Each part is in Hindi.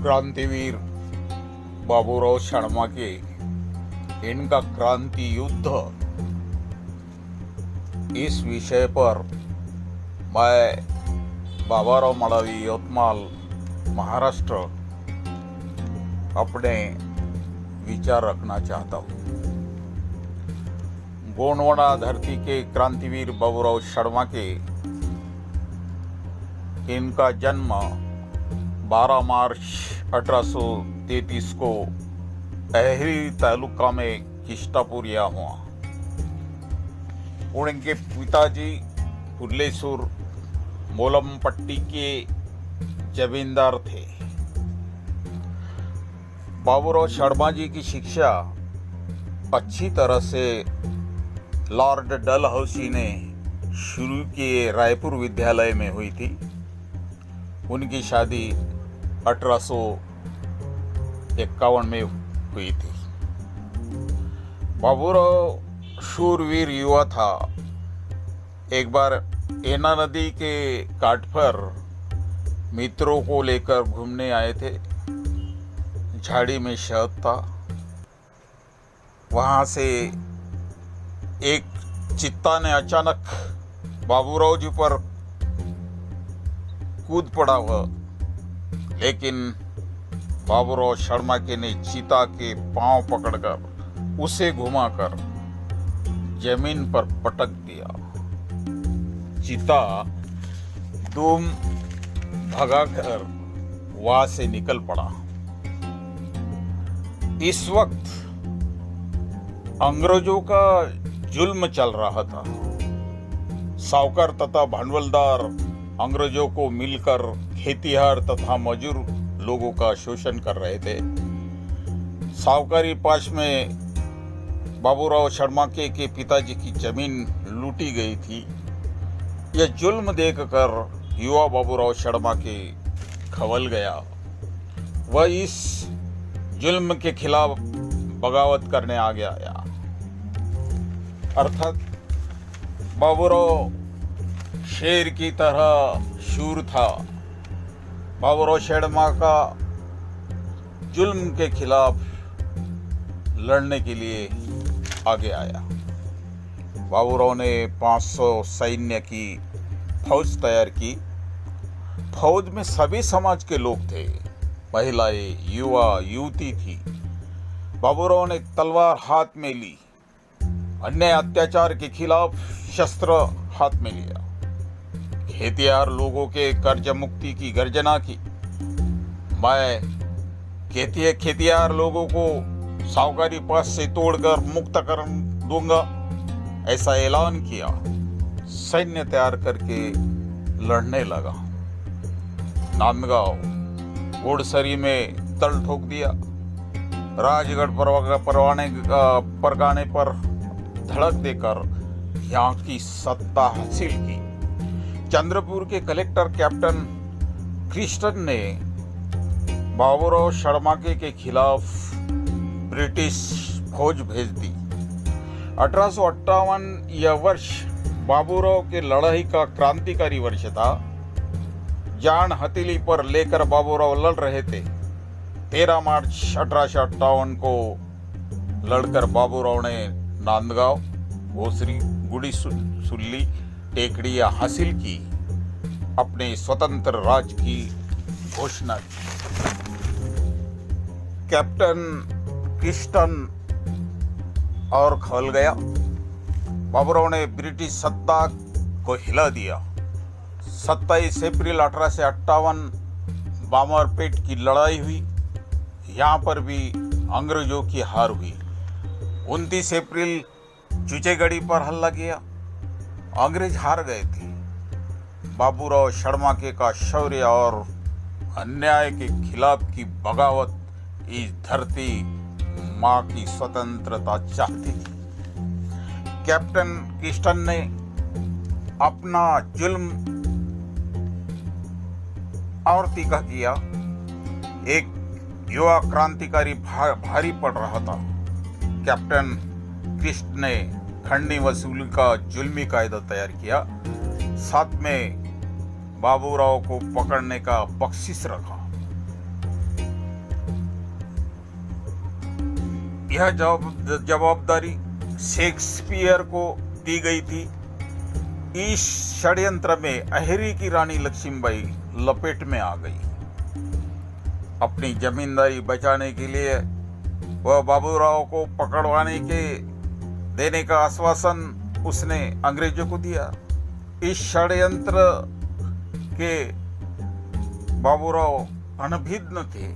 क्रांतिवीर बाबूराव शर्माके इनका क्रांति युद्ध, इस विषय पर मैं बाबाराव मडावी, यवतमाल, महाराष्ट्र अपने विचार रखना चाहता हूँ। गोंडवाना धरती के क्रांतिवीर बाबूराव शर्मा के इनका जन्म 12 मार्च 1833 को अहरी तालुका में किष्टापुर यहाँ हुआ। उनके पिताजी पुल्लेसूर मोलमपट्टी के जमींदार थे। बाबूराव शर्मा जी की शिक्षा अच्छी तरह से लॉर्ड डलहौसी ने शुरू किए रायपुर विद्यालय में हुई थी। उनकी शादी 1851 में हुई थी। बाबूराव शूरवीर युवा था। एक बार एना नदी के काट पर मित्रों को लेकर घूमने आए थे। झाड़ी में शहद था। वहां से एक चित्ता ने अचानक बाबूराव जी पर कूद पड़ा हुआ, लेकिन बाबूराव शर्मा के ने चीता के पांव पकड़कर उसे घुमाकर जमीन पर पटक दिया। चीता दुम भगाकर वहां से निकल पड़ा। इस वक्त अंग्रेजों का जुल्म चल रहा था। साहूकार तथा भांडवलदार अंग्रेजों को मिलकर खेतीहार तथा मजदूर लोगों का शोषण कर रहे थे। साहूकारी पाश में बाबूराव शर्मा के पिताजी की जमीन लूटी गई थी। यह जुल्म देखकर युवा बाबूराव शर्मा के खवल गया। वह इस जुल्म के खिलाफ बगावत करने आ गया। अर्थात बाबूराव शेर की तरह शूर था। बाबूराव शर्मा का जुल्म के खिलाफ लड़ने के लिए आगे आया। बाबूराव ने 500 सैन्य की फौज तैयार की। फौज में सभी समाज के लोग थे। महिलाएं, युवा, युवती थी। बाबूराव ने तलवार हाथ में ली। अन्याय अत्याचार के खिलाफ शस्त्र हाथ में लिया। खेतियार लोगों के कर्ज मुक्ति की गर्जना की। मैं खेतियार लोगों को साहूकारी पास से तोड़कर मुक्त कर दूंगा, ऐसा ऐलान किया। सैन्य तैयार करके लड़ने लगा। नांदगांव, घोड़सरी में तल ठोक दिया। राजगढ़ परगाने पर धड़क देकर यहाँ की सत्ता हासिल की। चंद्रपुर के कलेक्टर कैप्टन क्रिस्टन ने बाबूराव शर्मा के खिलाफ ब्रिटिश फौज भेज दी। 1858 यह वर्ष बाबूराव के लड़ाई का क्रांतिकारी वर्ष था। जान हथेली पर लेकर बाबूराव लड़ रहे थे। 13 मार्च 1858 को लड़कर बाबूराव ने नांदगांव, भोसरी, गुड़ी सुल्ली टेकड़ियां हासिल की। अपने स्वतंत्र राज की घोषणा की। कैप्टन क्रिस्टन और खवल गया। बाबूराव ने ब्रिटिश सत्ता को हिला दिया। 27 अप्रैल 1858 बामरपेट की लड़ाई हुई। यहाँ पर भी अंग्रेजों की हार हुई। 29 अप्रैल चुचेगढ़ी पर हमला किया। अंग्रेज हार गए थे। बाबूराव शर्मा के का शौर्य और अन्याय के खिलाफ की बगावत इस धरती माँ की स्वतंत्रता चाहती थी। कैप्टन क्रिस्टन ने अपना जुल्म और तीखा किया। एक युवा क्रांतिकारी भारी पड़ रहा था। कैप्टन क्रिस्ट ने खंडनी वसूली का जुल्मी कायदा तैयार किया। साथ में बाबूराव को पकड़ने का बख्शिश रखा। यह जवाबदारी शेक्सपियर को दी गई थी। इस षड्यंत्र में अहेरी की रानी लक्ष्मीबाई लपेट में आ गई। अपनी जमींदारी बचाने के लिए वह बाबूराव को पकड़वाने के देने का आश्वासन उसने अंग्रेजों को दिया। इस षड्यंत्र के बाबूराव अनभिज्ञ थे।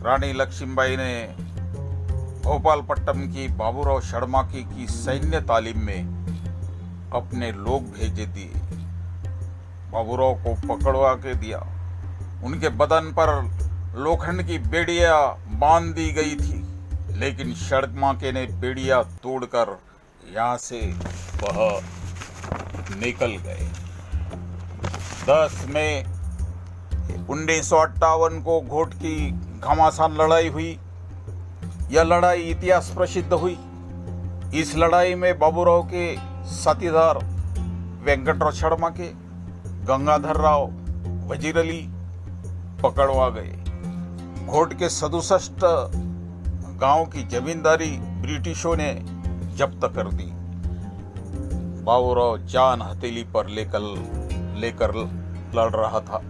रानी लक्ष्मीबाई ने भोपालपट्टनम की बाबूराव शर्माके की सैन्य तालीम में अपने लोग भेजे दिए। बाबूराव को पकड़वा के दिया। उनके बदन पर लोखंड की बेड़ियां बांध दी गई थी, लेकिन शर्माके ने बेड़ियां तोड़कर यहाँ से वह निकल गए। 10 मई 1958 को घोट की घमासान लड़ाई हुई। यह लड़ाई इतिहास प्रसिद्ध हुई। इस लड़ाई में बाबूराव के साथीदार वेंकटराव शर्माके, गंगाधर राव, वजीर अली पकड़वा गए। घोट के 67 गांव की जमींदारी ब्रिटिशों ने जब्त कर दी। बाबूराव जान हथेली पर लेकर लड़ रहा था।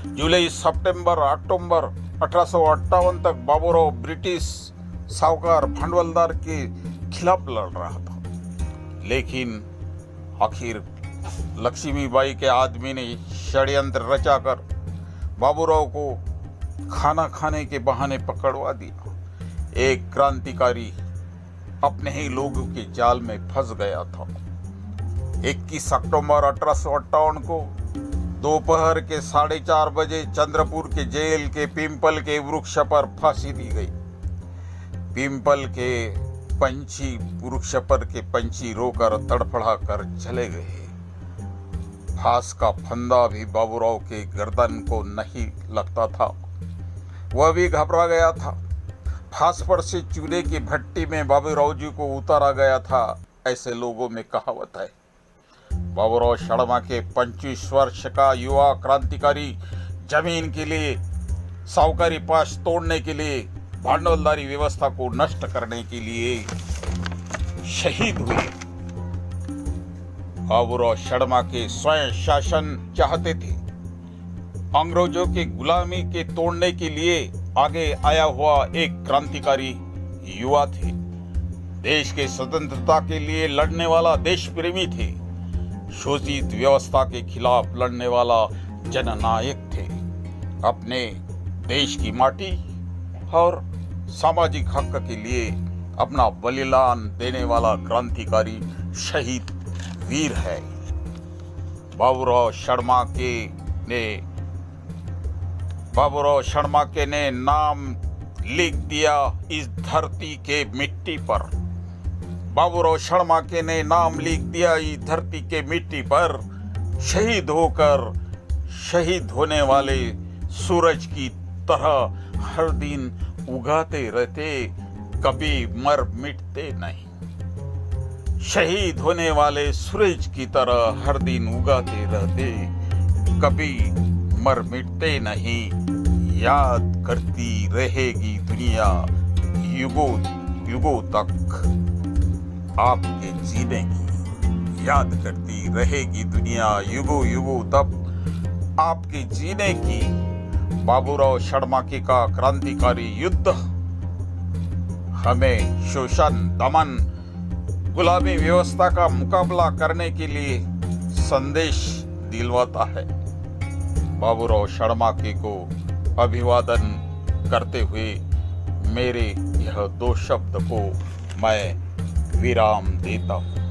जुलाई, सितंबर, अक्टूबर 1858 तक बाबूराव ब्रिटिश साहूकार भांडवलदार के खिलाफ लड़ रहा था, लेकिन आखिर लक्ष्मीबाई के आदमी ने षड्यंत्र रचाकर बाबूराव को खाना खाने के बहाने पकड़वा दिया। एक क्रांतिकारी अपने ही लोगों के जाल में फंस गया था। 21 अक्टूबर 1858 को दोपहर के 4:30 बजे चंद्रपुर के जेल के पीपल के वृक्ष पर फांसी दी गई। पीपल के पंछी वृक्ष पर के पंछी रोकर तड़फड़ा कर चले गए। फांस का फंदा भी बाबूराव के गर्दन को नहीं लगता था। वह भी घबरा गया था। फांस पर से चूल्हे की भट्टी में बाबूराव जी को उतारा गया था, ऐसे लोगों में कहावत है। बाबूराव शर्माके 25 वर्ष का युवा क्रांतिकारी जमीन के लिए, साहूकारी पास तोड़ने के लिए, भांडवलदारी व्यवस्था को नष्ट करने के लिए शहीद हुए। बाबूराव शर्माके स्वयं शासन चाहते थे। अंग्रेजों के गुलामी के तोड़ने के लिए आगे आया हुआ एक क्रांतिकारी युवा थे। देश के स्वतंत्रता के लिए लड़ने वाला देश प्रेमी थे। शोषित व्यवस्था के खिलाफ लड़ने वाला जननायक थे। अपने देश की माटी और सामाजिक हक के लिए अपना बलिदान देने वाला क्रांतिकारी शहीद वीर है। बाबूराव शर्माके ने नाम लिख दिया इस धरती के मिट्टी पर। बाबूराव शर्माके ने नाम लिख दिया इस धरती के मिट्टी पर। शहीद होने वाले सूरज की तरह हर दिन उगाते रहते, कभी मर मिटते नहीं। शहीद होने वाले सूरज की तरह हर दिन उगाते रहते, कभी मर मिटते नहीं। याद करती रहेगी दुनिया युगों युगों तक आपके जीने की। याद करती रहेगी दुनिया युगों युगों तक आपके जीने की। बाबूराव शर्माके का क्रांतिकारी युद्ध हमें शोषण, दमन, गुलामी व्यवस्था का मुकाबला करने के लिए संदेश दिलवाता है। बाबूराव शर्माके को अभिवादन करते हुए मेरे यह 2 शब्द को मैं विराम देता हूँ।